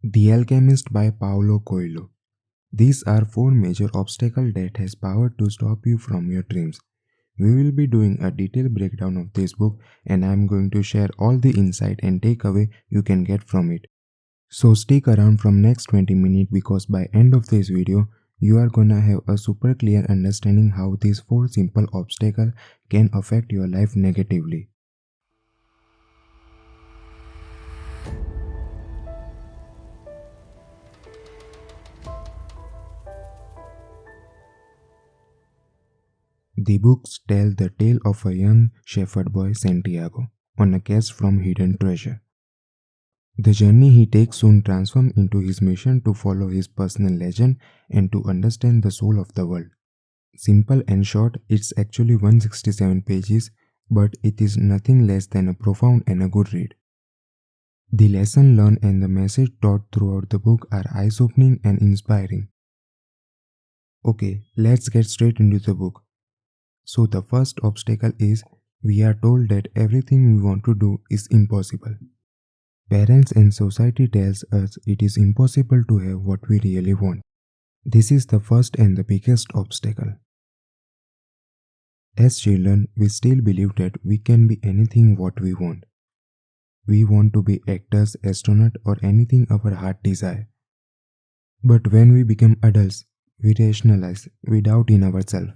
The Alchemist by Paulo Coelho. These are four major obstacles that has power to stop you from your dreams. We will be doing a detailed breakdown of this book and I am going to share all the insight and takeaway you can get from it. So stick around from next 20 minutes because by end of this video, you are gonna have a super clear understanding how these four simple obstacles can affect your life negatively. The books tell the tale of a young shepherd boy Santiago on a quest from hidden treasure. The journey he takes soon transforms into his mission to follow his personal legend and to understand the soul of the world. Simple and short, it's actually 167 pages, but it is nothing less than a profound and a good read. The lesson learned and the message taught throughout the book are eye-opening and inspiring. Okay, let's get straight into the book. So the first obstacle is we are told that everything we want to do is impossible. Parents and society tells us it is impossible to have what we really want. This is the first and the biggest obstacle. As children, we still believe that we can be anything what we want. We want to be actors, astronaut or anything our heart desire. But when we become adults, we rationalize, we doubt in ourselves.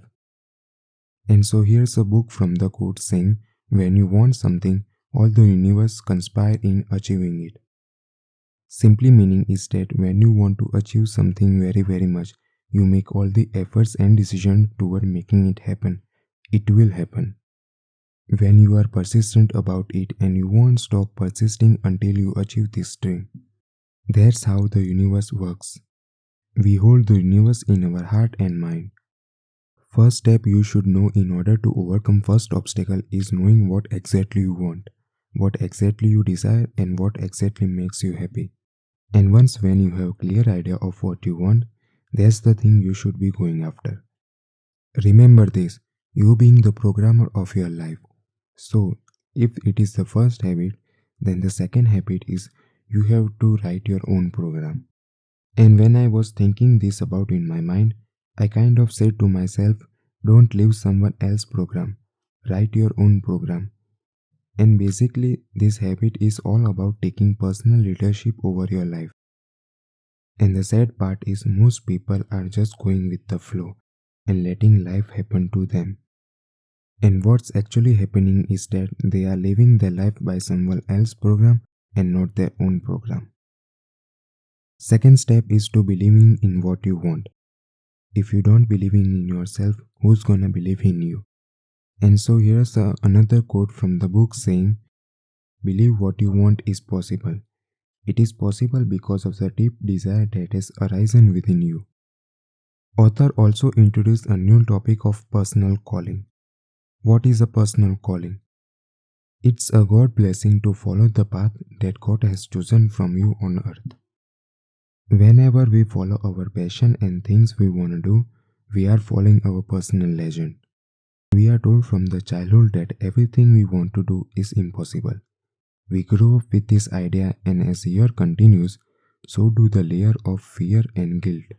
And so here's a book from the quote saying, when you want something, all the universe conspire in achieving it. Simply meaning is that when you want to achieve something very much, you make all the efforts and decisions toward making it happen. It will happen. When you are persistent about it and you won't stop persisting until you achieve this dream. That's how the universe works. We hold the universe in our heart and mind. First step you should know in order to overcome first obstacle is knowing what exactly you want, what exactly you desire and what exactly makes you happy. And once when you have clear idea of what you want, that's the thing you should be going after. Remember this, you being the programmer of your life. So, if it is the first habit, then the second habit is you have to write your own program. And when I was thinking this about in my mind, I kind of said to myself, don't leave someone else's program, write your own program. And basically, this habit is all about taking personal leadership over your life. And the sad part is most people are just going with the flow and letting life happen to them. And what's actually happening is that they are living their life by someone else's program and not their own program. Second step is to believing in what you want. If you don't believe in yourself, who's gonna believe in you? And so here's another quote from the book saying, believe what you want is possible. It is possible because of the deep desire that has arisen within you. Author also introduced a new topic of personal calling. What is a personal calling? It's a God blessing to follow the path that God has chosen from you on earth. Whenever we follow our passion and things we want to do, we are following our personal legend. We are told from the childhood that everything we want to do is impossible. We grow up with this idea and as the year continues, so do the layer of fear and guilt.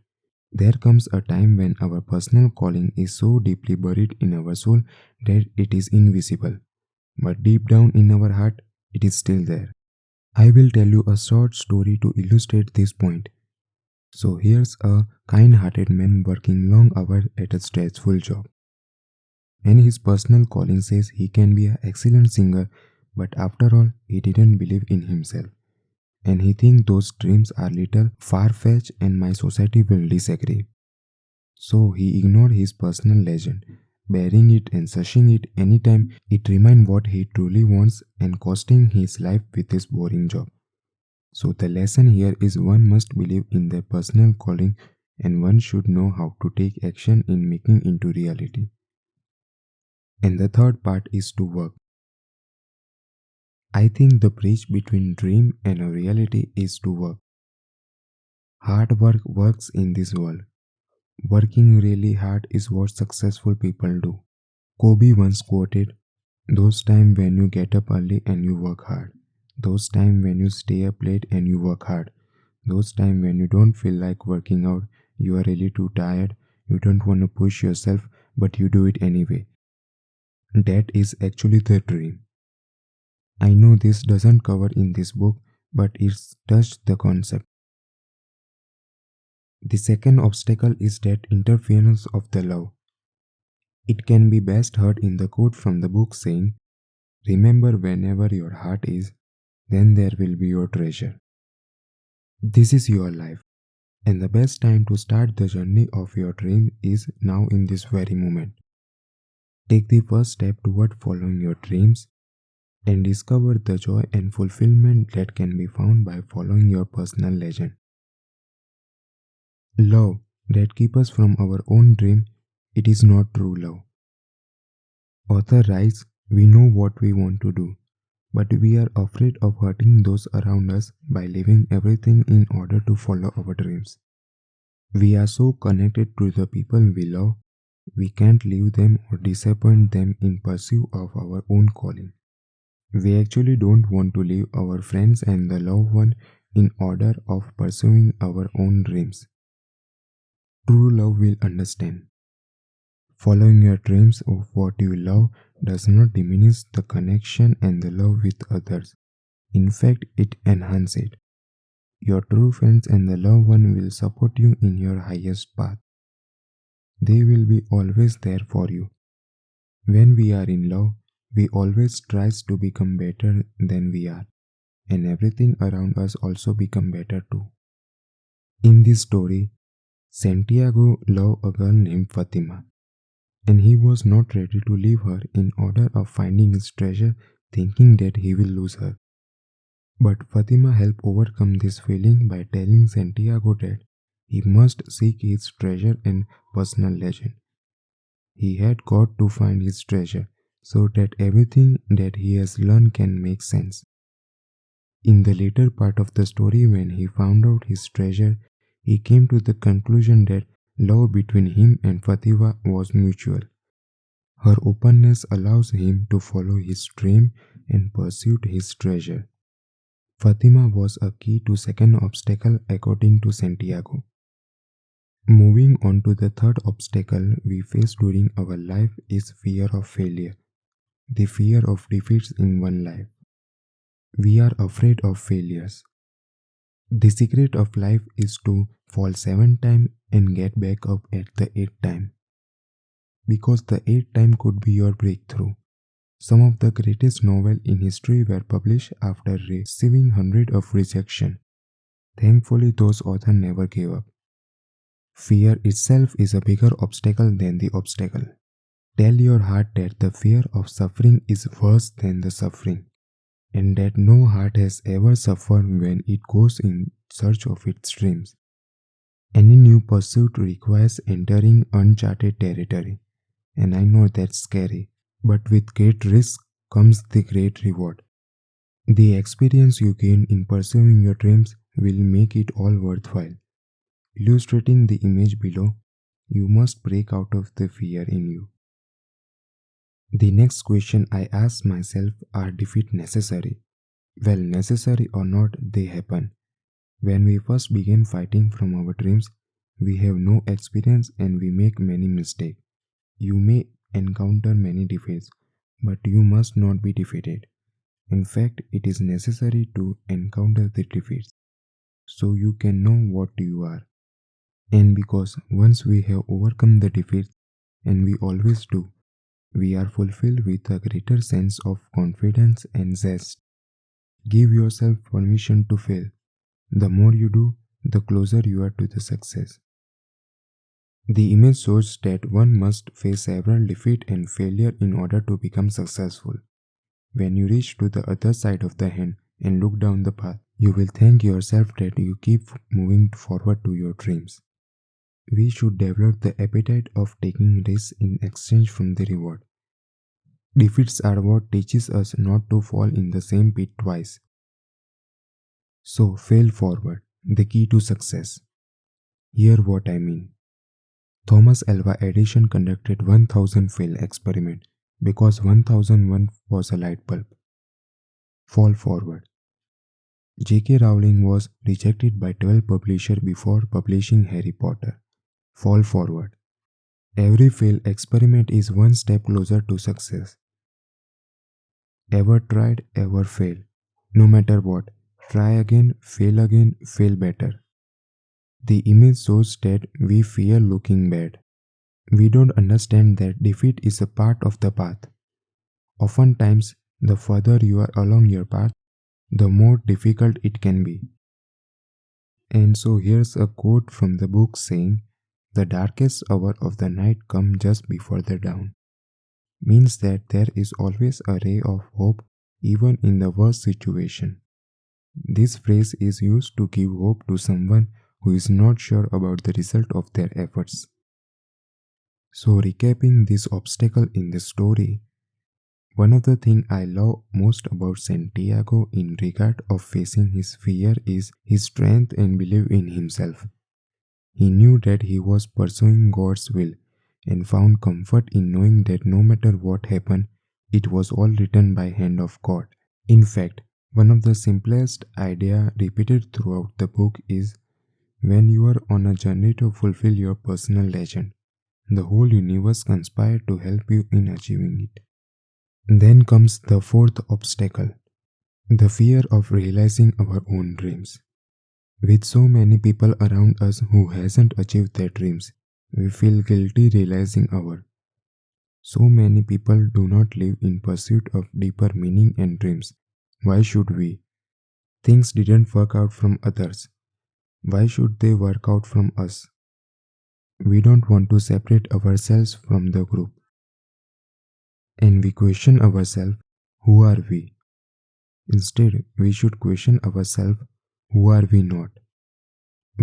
There comes a time when our personal calling is so deeply buried in our soul that it is invisible. But deep down in our heart, it is still there. I will tell you a short story to illustrate this point. So here's a kind-hearted man working long hours at a stressful job. And his personal calling says he can be an excellent singer, but after all, he didn't believe in himself. And he thinks those dreams are little far-fetched and my society will disagree. So he ignored his personal legend, burying it and searching it anytime it reminds what he truly wants and costing his life with his boring job. So the lesson here is one must believe in their personal calling and one should know how to take action in making into reality. And the third part is to work. I think the bridge between dream and a reality is to work. Hard work works in this world. Working really hard is what successful people do. Kobe once quoted, those times when you get up early and you work hard. Those times when you stay up late and you work hard. Those times when you don't feel like working out, you are really too tired, you don't want to push yourself, but you do it anyway. That is actually the dream. I know this doesn't cover in this book, but it's touched the concept. The second obstacle is that interference of the love. It can be best heard in the quote from the book saying, "Remember, whenever your heart is, then there will be your treasure." This is your life, and the best time to start the journey of your dream is now in this very moment. Take the first step toward following your dreams and discover the joy and fulfillment that can be found by following your personal legend. Love that keeps us from our own dream, it is not true love. Author writes, "We know what we want to do, but we are afraid of hurting those around us by leaving everything in order to follow our dreams. We are so connected to the people we love, we can't leave them or disappoint them in pursuit of our own calling. We actually don't want to leave our friends and the loved one in order of pursuing our own dreams." True love will understand. Following your dreams of what you love does not diminish the connection and the love with others. In fact, it enhances it. Your true friends and the loved one will support you in your highest path. They will be always there for you. When we are in love, we always tries to become better than we are, and everything around us also become better too. In this story, Santiago loved a girl named Fatima, and he was not ready to leave her in order of finding his treasure, thinking that he will lose her. But Fatima helped overcome this feeling by telling Santiago that he must seek his treasure and personal legend. He had got to find his treasure so that everything that he has learned can make sense. In the later part of the story, when he found out his treasure, he came to the conclusion that love between him and Fatima was mutual. Her openness allows him to follow his dream and pursue his treasure. Fatima was a key to second obstacle according to Santiago. Moving on to the third obstacle we face during our life is fear of failure, the fear of defeats in one life. We are afraid of failures. The secret of life is to fall 7 times and get back up at the 8th time. Because the 8th time could be your breakthrough. Some of the greatest novels in history were published after receiving hundreds of rejection. Thankfully, those authors never gave up. Fear itself is a bigger obstacle than the obstacle. Tell your heart that the fear of suffering is worse than the suffering, and that no heart has ever suffered when it goes in search of its dreams. Any new pursuit requires entering uncharted territory, and I know that's scary, but with great risk comes the great reward. The experience you gain in pursuing your dreams will make it all worthwhile. Illustrating the image below, you must break out of the fear in you. The next question I ask myself, are defeat necessary? Well, necessary or not, they happen. When we first begin fighting from our dreams, we have no experience and we make many mistakes. You may encounter many defeats, but you must not be defeated. In fact, it is necessary to encounter the defeats so you can know what you are. And because once we have overcome the defeats, and we always do, we are fulfilled with a greater sense of confidence and zest. Give yourself permission to fail. The more you do, the closer you are to the success. The image shows that one must face several defeat and failure in order to become successful. When you reach to the other side of the hand and look down the path, you will thank yourself that you keep moving forward to your dreams. We should develop the appetite of taking risks in exchange from the reward. Defeats are what teaches us not to fall in the same pit twice. So, fail forward, the key to success. Hear what I mean. Thomas Alva Edison conducted 1000 fail experiment because 1001 was a light bulb. Fall forward. J.K. Rowling was rejected by 12 publishers before publishing Harry Potter. Fall forward. Every failed experiment is one step closer to success. Ever tried, ever fail. No matter what, try again, fail better. The image shows that we fear looking bad. We don't understand that defeat is a part of the path. Oftentimes, the further you are along your path, the more difficult it can be. And so here's a quote from the book saying, "The darkest hour of the night comes just before the dawn." Means that there is always a ray of hope even in the worst situation. This phrase is used to give hope to someone who is not sure about the result of their efforts. So recapping this obstacle in the story, one of the things I love most about Santiago in regard of facing his fear is his strength and belief in himself. He knew that he was pursuing God's will and found comfort in knowing that no matter what happened, it was all written by hand of God. In fact, one of the simplest idea repeated throughout the book is when you are on a journey to fulfill your personal legend, the whole universe conspires to help you in achieving it. Then comes the fourth obstacle, the fear of realizing our own dreams. With so many people around us who hasn't achieved their dreams, we feel guilty realizing our. So many people do not live in pursuit of deeper meaning and dreams. Why should we? Things didn't work out from others. Why should they work out from us? We don't want to separate ourselves from the group. And we question ourselves, who are we? Instead, we should question ourselves, who are we not?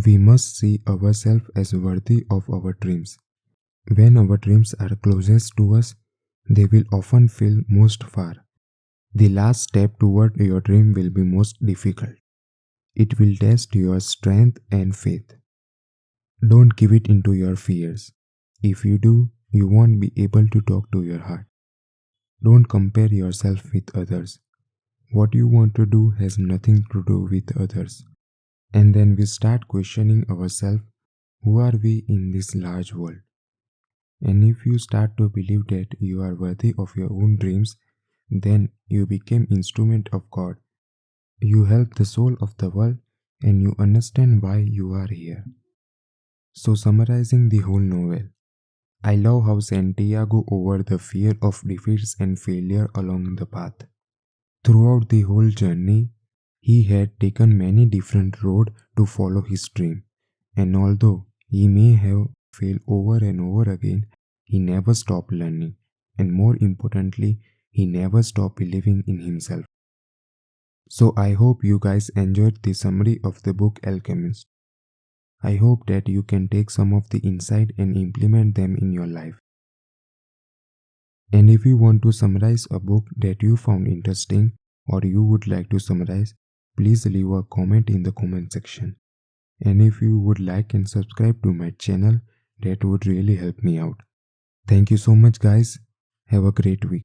We must see ourselves as worthy of our dreams. When our dreams are closest to us, they will often feel most far. The last step toward your dream will be most difficult. It will test your strength and faith. Don't give it into your fears. If you do, you won't be able to talk to your heart. Don't compare yourself with others. What you want to do has nothing to do with others. And then we start questioning ourselves, who are we in this large world? And if you start to believe that you are worthy of your own dreams, then you become instrument of God. You help the soul of the world and you understand why you are here. So summarizing the whole novel, I love how Santiago over the fear of defeats and failure along the path. Throughout the whole journey, he had taken many different roads to follow his dream, and although he may have failed over and over again, he never stopped learning, and more importantly, he never stopped believing in himself. So I hope you guys enjoyed the summary of the book Alchemist. I hope that you can take some of the insight and implement them in your life. And if you want to summarize a book that you found interesting or you would like to summarize, please leave a comment in the comment section. And if you would like and subscribe to my channel, that would really help me out. Thank you so much guys. Have a great week.